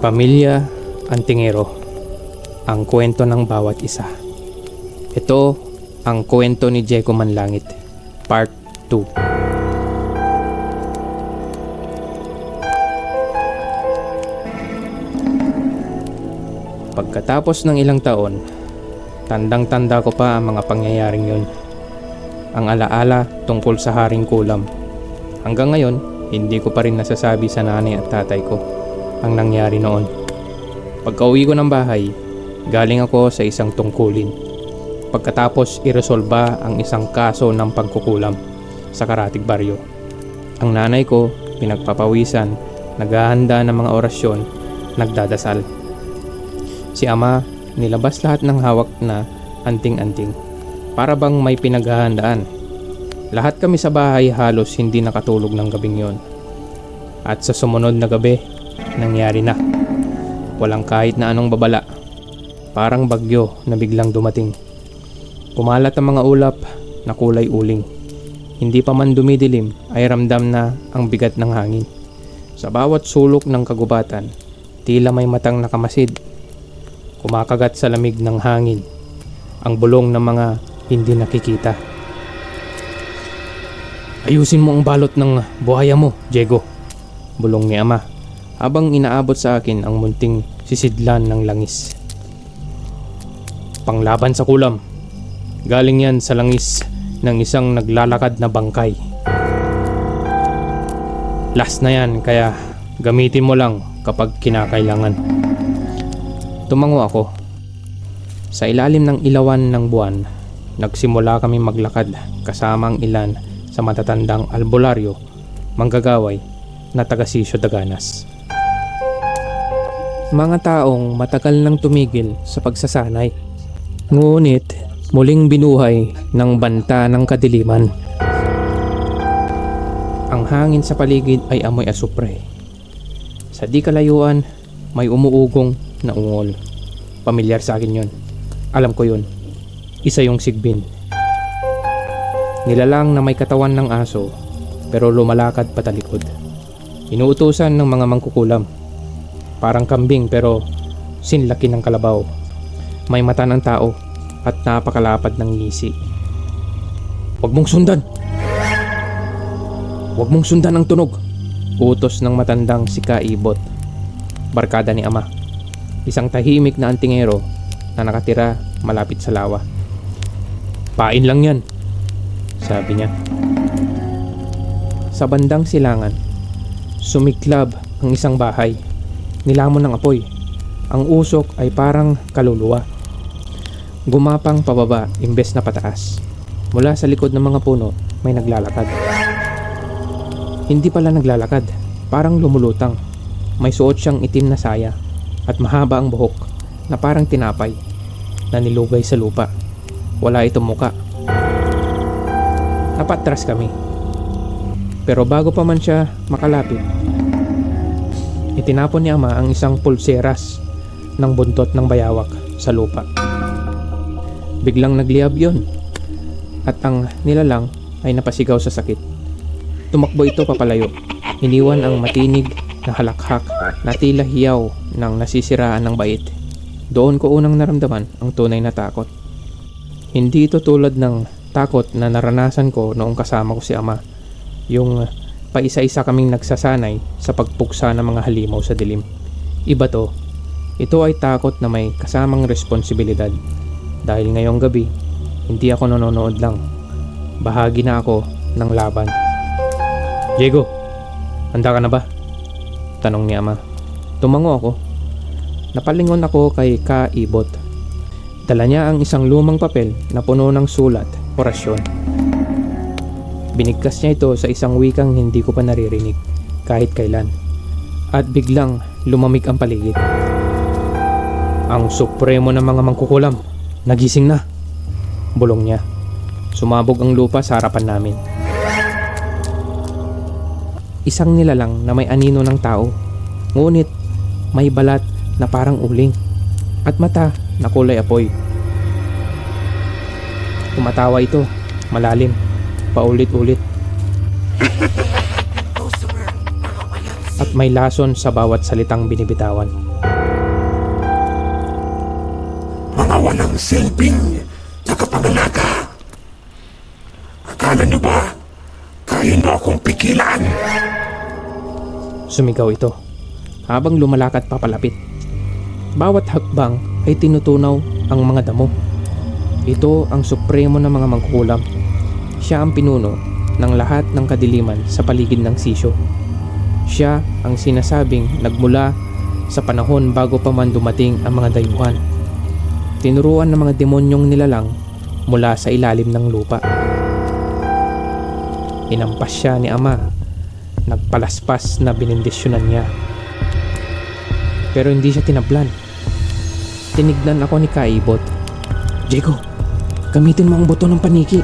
Pamilya Antingero, ang kwento ng bawat isa. Ito ang kwento ni Diego Manlangit, Part 2. Pagkatapos ng ilang taon, tandang-tanda ko pa ang mga pangyayaring yun. Ang alaala tungkol sa Haring Kulam. Hanggang ngayon, hindi ko pa rin nasasabi sa nanay at tatay ko ang nangyari noon. Pagka-uwi ko ng bahay, galing ako sa isang tungkulin. Pagkatapos iresolba ang isang kaso ng pagkukulam sa Karatig Baryo. Ang nanay ko, pinagpapawisan, naghahanda ng mga orasyon, nagdadasal. Si ama, nilabas lahat ng hawak na anting-anting, para bang may pinaghahandaan. Lahat kami sa bahay halos hindi nakatulog ng gabing yon. At sa sumunod na gabi, nangyari na. Walang kahit na anong babala. Parang bagyo na biglang dumating. Kumalat ang mga ulap na kulay uling. Hindi pa man dumidilim ay ramdam na ang bigat ng hangin. Sa bawat sulok ng kagubatan, tila may matang nakamasid. Kumakagat sa lamig ng hangin ang bulong ng mga hindi nakikita. Ayusin mo ang balot ng buhaya mo, Diego, bulong ni ama, habang inaabot sa akin ang munting sisidlan ng langis. Panglaban sa kulam. Galing yan sa langis ng isang naglalakad na bangkay. Last na yan, kaya gamitin mo lang kapag kinakailangan. Tumango ako. Sa ilalim ng ilawan ng buwan, nagsimula kami maglakad kasama ang ilan sa matatandang albularyo, manggagaway na taga Sitio Daganas. Mga taong matagal nang tumigil sa pagsasanay, ngunit muling binuhay ng banta ng kadiliman. Ang hangin sa paligid ay amoy asupre. Sa di kalayuan, may umuugong na ungol. Pamilyar sa akin yon. Alam ko yun. Isa yung sigbin. Nilalang na may katawan ng aso, pero lumalakad patalikod. Inuutusan ng mga mangkukulam. Parang kambing pero sinlaki ng kalabaw. May mata ng tao at napakalapad ng ngisi. Huwag mong sundan! Huwag mong sundan ang tunog! Utos ng matandang si Kaibot, barkada ni ama. Isang tahimik na antingero na nakatira malapit sa lawa. Pain lang yan, sabi niya. Sa bandang silangan, sumiklab ang isang bahay. Nilamon ng apoy. Ang usok ay parang kaluluwa. Gumapang pababa imbes na pataas. Mula sa likod ng mga puno may naglalakad. Hindi pala naglalakad, parang lumulutang. May suot siyang itim na saya at mahaba ang buhok na parang tinapay na nilugay sa lupa. Wala itong muka. Napatras kami. Pero bago pa man siya makalapit, itinapon ni ama ang isang pulseras ng buntot ng bayawak sa lupa. Biglang nagliyab yon at ang nilalang ay napasigaw sa sakit. Tumakbo ito papalayo. Iniwan ang matinig na halakhak na tila hiyaw ng nasisiraan ng bait. Doon ko unang naramdaman ang tunay na takot. Hindi ito tulad ng takot na naranasan ko noong kasama ko si ama. Yung paisa-isa kaming nagsasanay sa pagpuksa ng mga halimaw sa dilim. Iba to. Ito ay takot na may kasamang responsibilidad. Dahil ngayong gabi, hindi ako nanonood lang. Bahagi na ako ng laban. Diego, handa ka na ba? Tanong ni ama. Tumango ako. Napalingon ako kay Kaibot. Dala niya ang isang lumang papel na puno ng sulat, orasyon. Binigkas niya ito sa isang wikang hindi ko pa naririnig kahit kailan. At biglang lumamig ang paligid. Ang supremo ng mga mangkukulam, nagising na, bulong niya. Sumabog ang lupa sa harapan namin. Isang nilalang na may anino ng tao, ngunit may balat na parang uling at mata na kulay apoy. Tumatawa ito, malalim, paulit-ulit. At may lason sa bawat salitang binibitawan. walang silbing tagapangalaga. Akala niyo ba kaya niyo akong pigilan? Sumigaw ito habang lumalakad papalapit. Bawat hakbang ay tinutunaw ang mga damo. Ito ang supremo ng mga mangkukulam. Siya ang pinuno ng lahat ng kadiliman sa paligid ng sisyo. Siya ang sinasabing nagmula sa panahon bago pa man dumating ang mga dayuhan. Tinuruan ng mga demonyong nilalang mula sa ilalim ng lupa. Inampas siya ni Ama. Nagpalaspas na binindisyonan niya. Pero hindi siya tinablan. Tinignan ako ni Kaibot. Diego, gamitin mo ang buto ng paniki.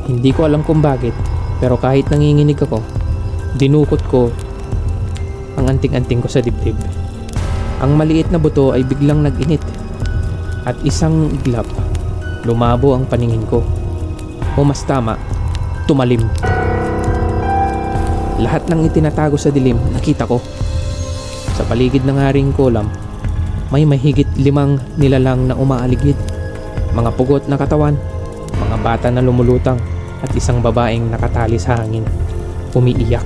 Hindi ko alam kung bakit, pero kahit nanginginig ako, dinukot ko ang anting-anting ko sa dibdib. Ang maliit na buto ay biglang nag-init at isang iglap, lumabo ang paningin ko. O mas tama, tumalim. Lahat ng itinatago sa dilim nakita ko. Sa paligid ng Haring Kulam, may mahigit 5 nilalang na umaaligid. Mga pugot na katawan, mga bata na lumulutang at isang babaeng nakatali sa hangin, umiiyak.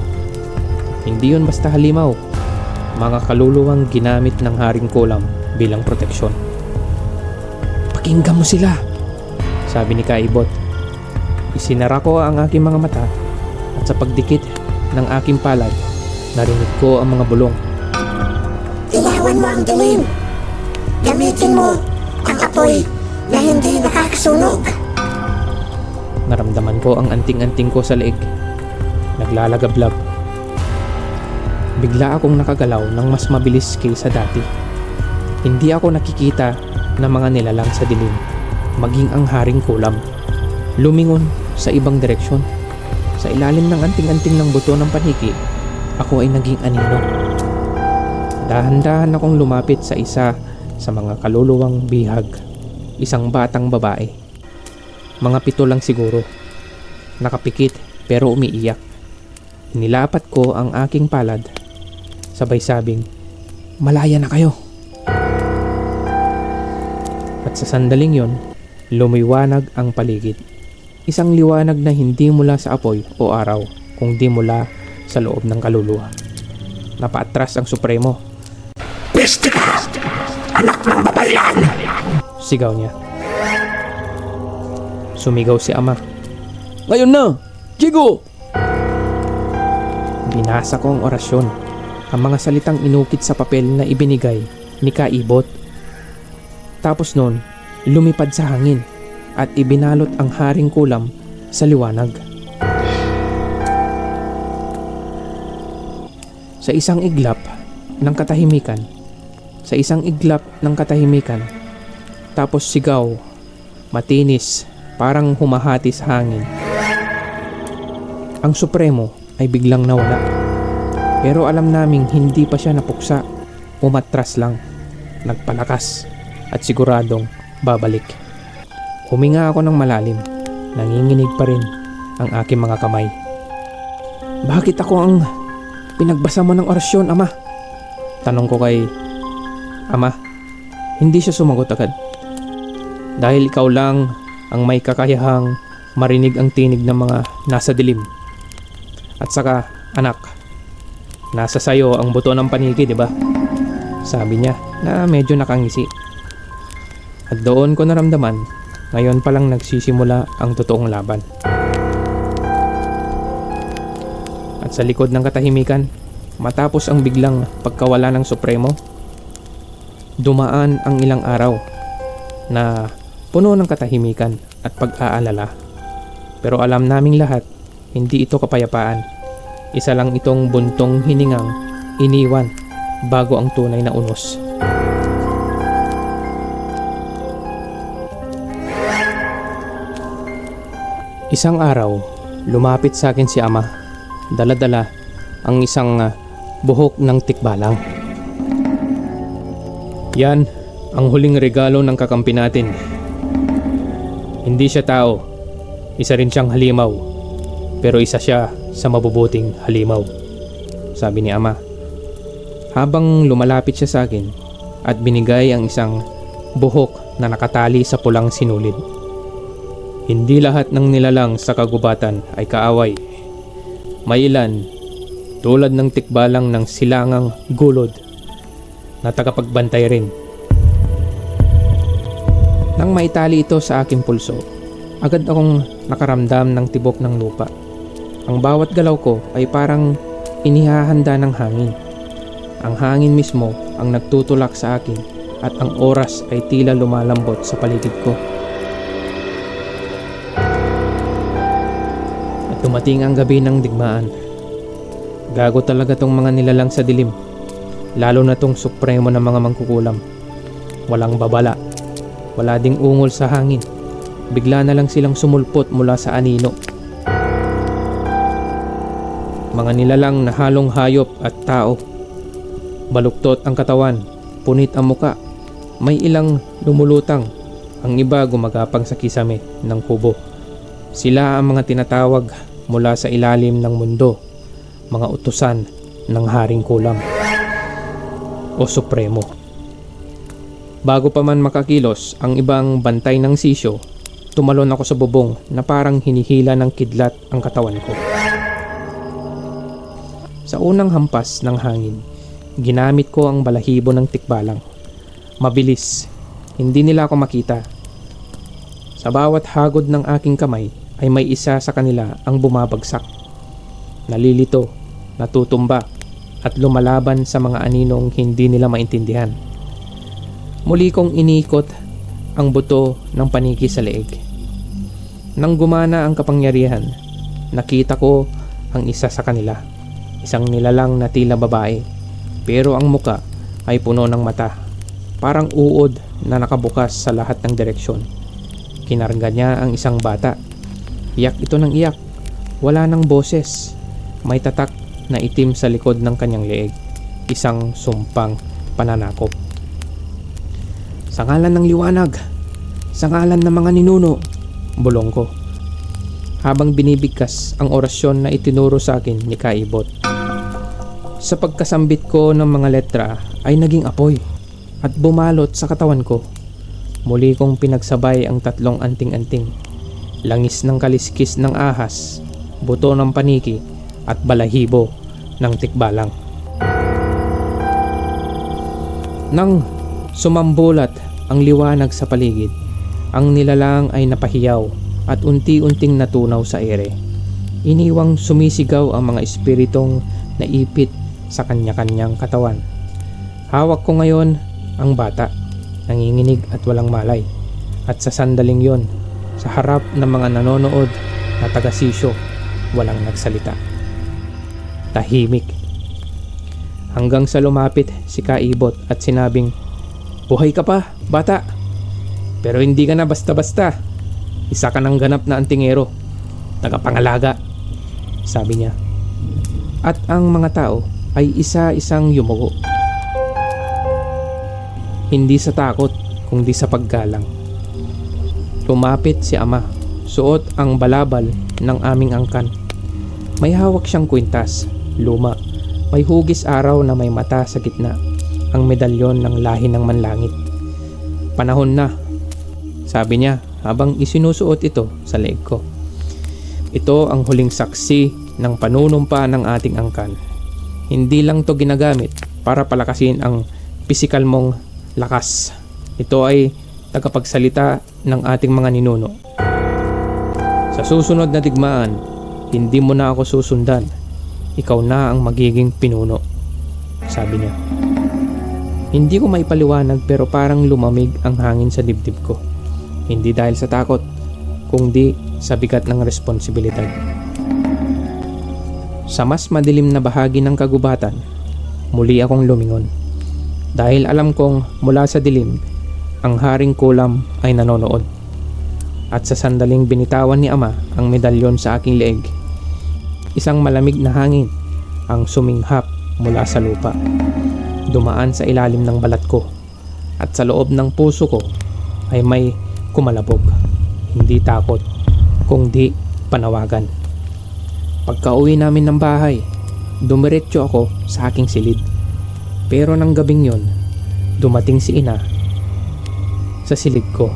Hindi yun basta halimaw, mga kaluluwang ginamit ng Haring Kulam bilang proteksyon. Pakinggan mo sila, sabi ni Kaibot. Isinara ko ang aking mga mata at sa pagdikit ng aking palad, narinig ko ang mga bulong. Ilawan mo ang dilim. Gamitin mo ang apoy na hindi nakakasunog. Naramdaman ko ang anting-anting ko sa leeg. Naglalagablab. Bigla akong nakagalaw ng mas mabilis kaysa dati. Hindi ako nakikita ng mga nilalang sa dilim, maging ang Haring Kulam. Lumingon sa ibang direksyon. Sa ilalim ng anting-anting ng buto ng paniki, ako ay naging anino. Dahan-dahan akong lumapit sa isa sa mga kaluluwang bihag. Isang batang babae. Mga 7 lang siguro. Nakapikit pero umiiyak. Nilapat ko ang aking palad. Sabay sabing, malaya na kayo. At sa sandaling yon, lumiwanag ang paligid. Isang liwanag na hindi mula sa apoy o araw, kundi mula sa loob ng kaluluwa. Napaatras ang Supremo. Peste ka! Anak ng babayan! Sigaw niya. Sumigaw si Ama. Ngayon na! Diego! Binasa ko ang orasyon. Ang mga salitang inukit sa papel na ibinigay ni Kaibot. Tapos noon, lumipad sa hangin at ibinalot ang Haring Kulam sa liwanag. Sa isang iglap ng katahimikan, tapos sigaw, matinis, parang humahati sa hangin. Ang Supremo ay biglang nawala. Pero alam naming hindi pa siya napuksa, umatras lang, nagpalakas at siguradong babalik. Huminga ako ng malalim, nanginginig pa rin ang aking mga kamay. Bakit ako ang pinagbasa mo ng orasyon, Ama? Tanong ko kay Ama. Hindi siya sumagot agad. Dahil ikaw lang ang may kakayahang marinig ang tinig ng mga nasa dilim. At saka, anak, nasa sayo ang buto ng paniki, di ba? Sabi niya na medyo nakangisi. At doon ko naramdaman, ngayon palang nagsisimula ang totoong laban. At sa likod ng katahimikan, matapos ang biglang pagkawala ng Supremo, dumaan ang ilang araw na puno ng katahimikan at pag-aalala. Pero alam naming lahat, hindi ito kapayapaan. Isa lang itong buntong hiningang iniwan bago ang tunay na unos. Isang araw, lumapit sa akin si Ama. Dala-dala ang isang buhok ng tikbalang. Yan ang huling regalo ng kakampi natin. Hindi siya tao, isa rin siyang halimaw, pero isa siya sa mabubuting halimaw, sabi ni Ama. Habang lumalapit siya sa akin at binigay ang isang buhok na nakatali sa pulang sinulid. Hindi lahat ng nilalang sa kagubatan ay kaaway. May ilan, tulad ng tikbalang ng silangang gulod, na tagapagbantay rin. Nang maitali ito sa aking pulso, agad akong nakaramdam ng tibok ng lupa. Ang bawat galaw ko ay parang inihahanda ng hangin. Ang hangin mismo ang nagtutulak sa akin at ang oras ay tila lumalambot sa paligid ko. At dumating ang gabi ng digmaan. Gago talaga tong mga nilalang sa dilim, lalo na tong supremo ng mga mangkukulam. Walang babala, wala ding ungol sa hangin. Bigla na lang silang sumulpot mula sa anino. Mga nilalang na halong hayop at tao. Baluktot ang katawan, punit ang muka. May ilang lumulutang, ang iba gumagapang sa kisame ng kubo. Sila ang mga tinatawag mula sa ilalim ng mundo, mga utusan ng Haring Kulam o Supremo. Bago pa man makakilos ang ibang bantay ng sisyo, tumalon ako sa bubong na parang hinihila ng kidlat ang katawan ko. Sa unang hampas ng hangin, ginamit ko ang balahibo ng tikbalang. Mabilis, hindi nila ako makita. Sa bawat hagod ng aking kamay ay may isa sa kanila ang bumabagsak. Nalilito, natutumba at lumalaban sa mga aninong hindi nila maintindihan. Muli kong iniikot ang buto ng paniki sa leeg. Nang gumana ang kapangyarihan, nakita ko ang isa sa kanila. Isang nilalang na tila babae, pero ang muka ay puno ng mata. Parang uod na nakabukas sa lahat ng direksyon. Kinarga niya ang isang bata. Iyak ito ng iyak. Wala ng boses. May tatak na itim sa likod ng kanyang leeg. Isang sumpang pananakop. Sa ngalan ng liwanag, sa ngalan ng mga ninuno, bulong ko. Habang binibigkas ang orasyon na itinuro sa akin ni Kaibot. Sa pagkasambit ko ng mga letra ay naging apoy at bumalot sa katawan ko. Muli kong pinagsabay ang tatlong anting-anting. Langis ng kaliskis ng ahas, buto ng paniki at balahibo ng tikbalang. Nang sumambulat ang liwanag sa paligid, ang nilalang ay napahiyaw at unti-unting natunaw sa ere. Iniwang sumisigaw ang mga espiritong naipit sa kanya-kanyang katawan. Hawak ko ngayon ang bata, nanginginig at walang malay. At sa sandaling yon, sa harap ng mga nanonood na taga-sisyo, walang nagsalita. Tahimik. Hanggang sa lumapit si Kaibot at sinabing, "Buhay ka pa, bata. Pero hindi ka na basta-basta. Isa ka ng ganap na antingero, tagapangalaga," sabi niya. At ang mga tao ay isa-isang yumuko. Hindi sa takot, kundi sa paggalang. Lumapit si ama, suot ang balabal ng aming angkan. May hawak siyang kwintas, luma. May hugis araw na may mata sa gitna, ang medalyon ng lahi ng manlangit. "Panahon na," sabi niya habang isinusuot ito sa leeg ko. "Ito ang huling saksi ng panunumpa ng ating angkan. Hindi lang to ginagamit para palakasin ang pisikal mong lakas. Ito ay tagapagsalita ng ating mga ninuno. Sa susunod na digmaan, hindi mo na ako susundan. Ikaw na ang magiging pinuno," sabi niya. Hindi ko maipaliwanag pero parang lumamig ang hangin sa dibdib ko. Hindi dahil sa takot, kundi sa bigat ng responsibilidad. Sa mas madilim na bahagi ng kagubatan, muli akong lumingon. Dahil alam kong mula sa dilim, ang Haring Kulam ay nanonood. At sa sandaling binitawan ni ama ang medalyon sa aking leeg, isang malamig na hangin ang suminghap mula sa lupa. Dumaan sa ilalim ng balat ko at sa loob ng puso ko ay may kumalabog. Hindi takot, kundi panawagan. Pagka-uwi namin ng bahay, dumiretso ako sa aking silid. Pero nang gabing yon, dumating si ina sa silid ko.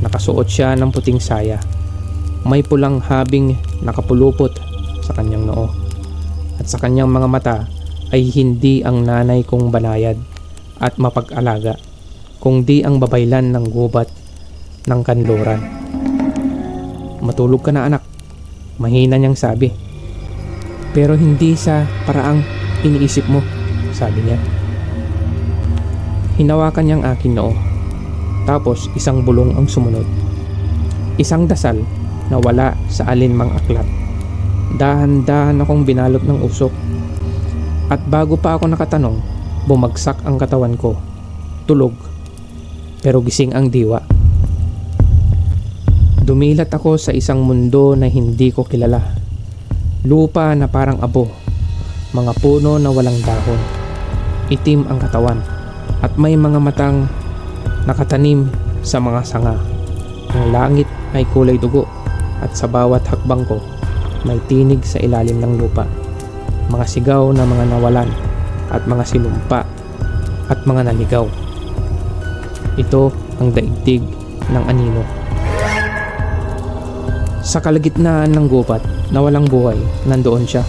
Nakasuot siya ng puting saya. May pulang habing nakapulupot sa kanyang noo. At sa kanyang mga mata ay hindi ang nanay kong banayad at mapag-alaga, kundi ang babaylan ng gubat ng kanluran. "Matulog ka na, anak," mahina niyang sabi. "Pero hindi sa paraang iniisip mo," sabi niya. Hinawakan niyang aking noo. Tapos isang bulong ang sumunod. Isang dasal na wala sa alinmang aklat. Dahan-dahan akong binalot ng usok. At bago pa ako nakatanong, bumagsak ang katawan ko. Tulog, pero gising ang diwa. Dumilat ako sa isang mundo na hindi ko kilala. Lupa na parang abo, mga puno na walang dahon. Itim ang katawan at may mga matang nakatanim sa mga sanga. Ang langit ay kulay dugo at sa bawat hakbang ko may tinig sa ilalim ng lupa. Mga sigaw na mga nawalan at mga sinumpa at mga naligaw. Ito ang daigdig ng anino. Sa kalagitnaan ng gubat na walang buhay, nandoon siya,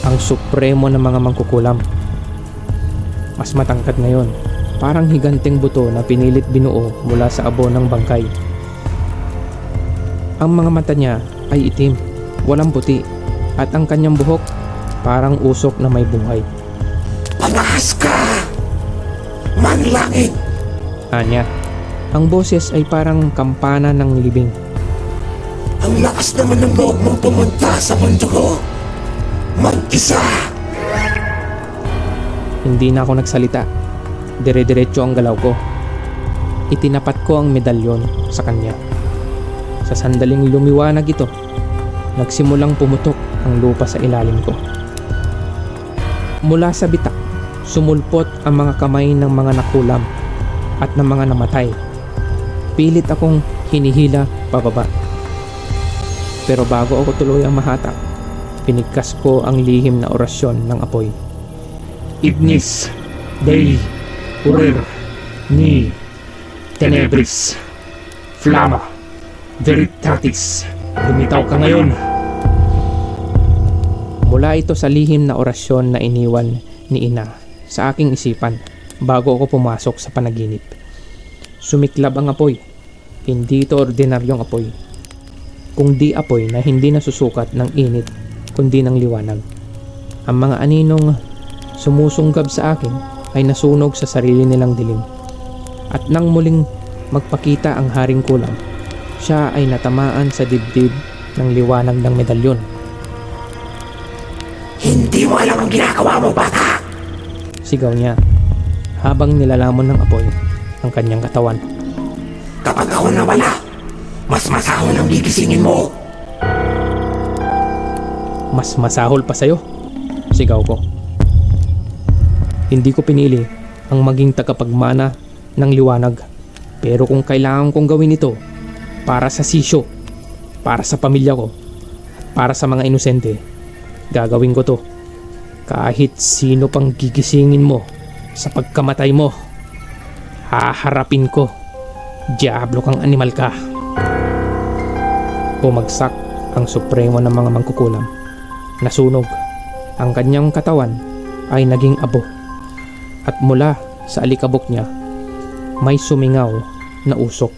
ang supremo ng mga mangkukulam. Mas matangkad ngayon, parang higanteng buto na pinilit binuo mula sa abo ng bangkay. Ang mga mata niya ay itim, walang puti, at ang kanyang buhok parang usok na may buhay. Pangahas ka! Manlangit! Anya, ang boses ay parang kampana ng libing. Ang lakas naman ng loob mong pumunta sa mundo ko! Mag-isa! Hindi na ako nagsalita. Dire-diretso ang galaw ko. Itinapat ko ang medalyon sa kanya. Sa sandaling lumiwanag ito, nagsimulang pumutok ang lupa sa ilalim ko. Mula sa bitak, sumulpot ang mga kamay ng mga nakulam at ng mga namatay. Pilit akong hinihila pababa. Pero bago ako tuluyang mahatak, pinigkas ko ang lihim na orasyon ng apoy. Ignis Dei Urer Ni Tenebris Flama Veritatis. Lumitaw ka ngayon. Mula ito sa lihim na orasyon na iniwan ni Ina sa aking isipan bago ako pumasok sa panaginip. Sumiklab ang apoy. Hindi ito ordinaryong apoy, kundi apoy na hindi nasusukat ng init kundi ng liwanag. Ang mga aninong sumusunggab sa akin ay nasunog sa sarili nilang dilim. At nang muling magpakita ang haring kulam, siya ay natamaan sa dibdib ng liwanag ng medalyon. Hindi mo alam ang ginagawa mo, bata! Sigaw niya habang nilalamon ng apoy ang kanyang katawan. Kapag ako nawala, mas masahol ang gigisingin mo! Mas masahol pa sa'yo, sigaw ko. Hindi ko pinili ang maging tagapagmana ng liwanag. Pero kung kailangan kong gawin ito para sa sisyo, para sa pamilya ko, para sa mga inosente, gagawin ko to. Kahit sino pang gigisingin mo sa pagkamatay mo, haharapin ko. Diablo kang animal ka. Bumagsak ang supremo ng mga mangkukulam. Nasunog. Ang kanyang katawan ay naging abo. At mula sa alikabok niya, may sumingaw na usok.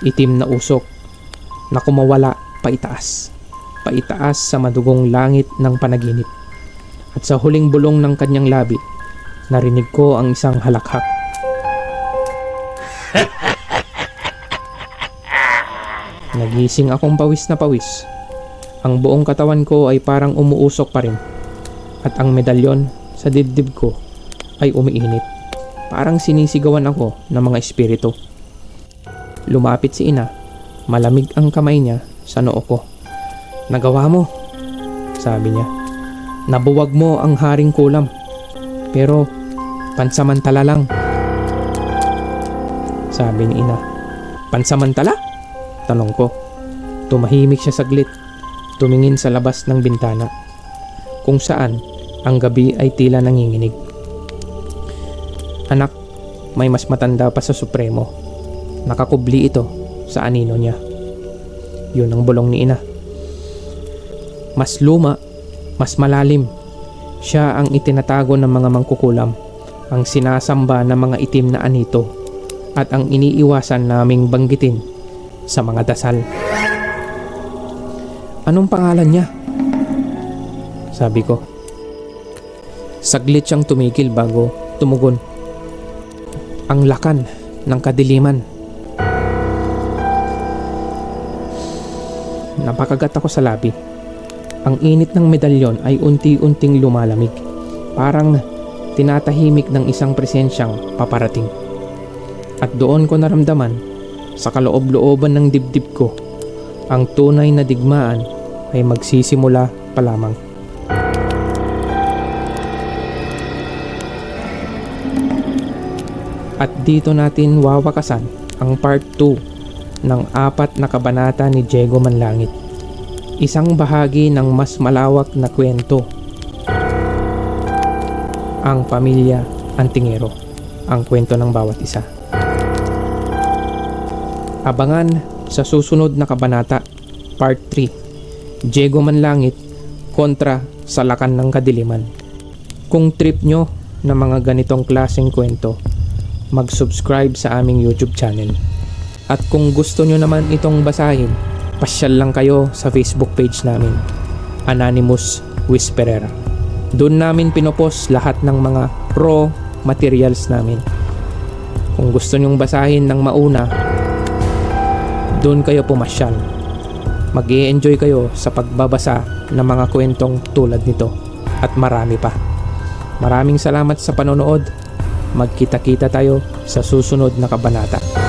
Itim na usok na kumawala paitaas. Paitaas sa madugong langit ng panaginip. At sa huling bulong ng kanyang labi, narinig ko ang isang halakhak. Nagising akong pawis na pawis. Ang buong katawan ko ay parang umuusok pa rin. At ang medalyon sa dibdib ko ay umiinit. Parang sinisigawan ako ng mga espiritu. Lumapit si Ina. Malamig ang kamay niya sa noo ko. Nagawa mo, sabi niya. Nabuwag mo ang haring kulam. Pero pansamantala lang, sabi ni Ina. Pansamantala? Tanong ko. Tumahimik siya saglit. Tumingin sa labas ng bintana, kung saan ang gabi ay tila nanginginig. Anak, may mas matanda pa sa Supremo. Nakakubli ito sa anino niya. Yun ang bulong ni ina. Mas luma, mas malalim. Siya ang itinatago ng mga mangkukulam, ang sinasamba ng mga itim na anito, at ang iniiwasan naming banggitin sa mga dasal. Anong pangalan niya? Sabi ko. Saglit siyang tumigil bago tumugon. Ang lakan ng kadiliman. Napakagat ako sa labi. Ang init ng medalyon ay unti-unting lumalamig. Parang tinatahimik ng isang presensyang paparating. At doon ko naramdaman, sa kaloob-looban ng dibdib ko, ang tunay na digmaan ay magsisimula pa lamang. At dito natin wawakasan ang part 2 ng 4 na kabanata ni Diego Manlangit. Isang bahagi ng mas malawak na kwento. Ang pamilya Antingero, ang kwento ng bawat isa. Abangan sa susunod na kabanata, part 3, Diego Manlangit kontra sa lakan ng kadiliman. Kung trip nyo na mga ganitong klaseng kwento, mag-subscribe sa aming YouTube channel. At kung gusto nyo naman itong basahin, pasyal lang kayo sa Facebook page namin, Anonymous Whisperer. Doon namin pinopost lahat ng mga raw materials namin. Kung gusto nyong basahin ng mauna, doon kayo pumasyal. Mag-i-enjoy kayo sa pagbabasa ng mga kwentong tulad nito at marami pa. Maraming salamat sa panonood. Magkita-kita tayo sa susunod na kabanata.